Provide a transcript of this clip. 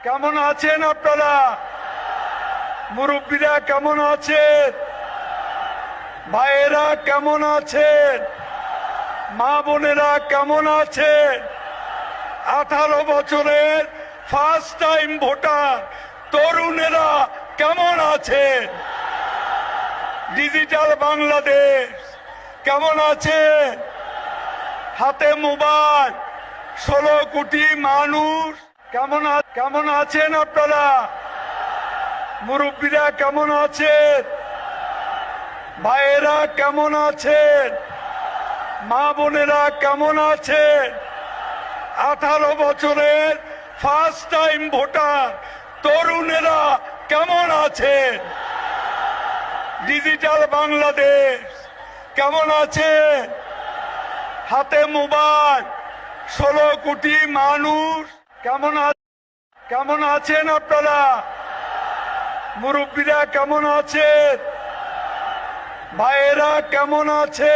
কেমন আছেন আপনারা? মুরব্বীরা কেমন আছেন? ভাইয়েরা কেমন আছেন? মা বোনেরা কেমন আছেন? 18 বছরের ফার্স্ট টাইম ভোটার তরুণেরা কেমন আছেন? ডিজিটাল বাংলাদেশ কেমন আছে? হাতে মোবাইল 16 কোটি মানুষ কেমন আছেন আপনারা? মুরব্বীরা কেমন আছেন? ভাইয়েরা কেমন আছেন? মা বোনেরা কেমন আছেন? 18 বছরের ফার্স্ট টাইম ভোটার তরুণেরা কেমন আছেন? ডিজিটাল বাংলাদেশ কেমন আছে? হাতে মোবাইল 16 কোটি মানুষ কেমন আছেন আপনারা? মুরব্বীরা কেমন আছেন? ভাইয়েরা কেমন আছে?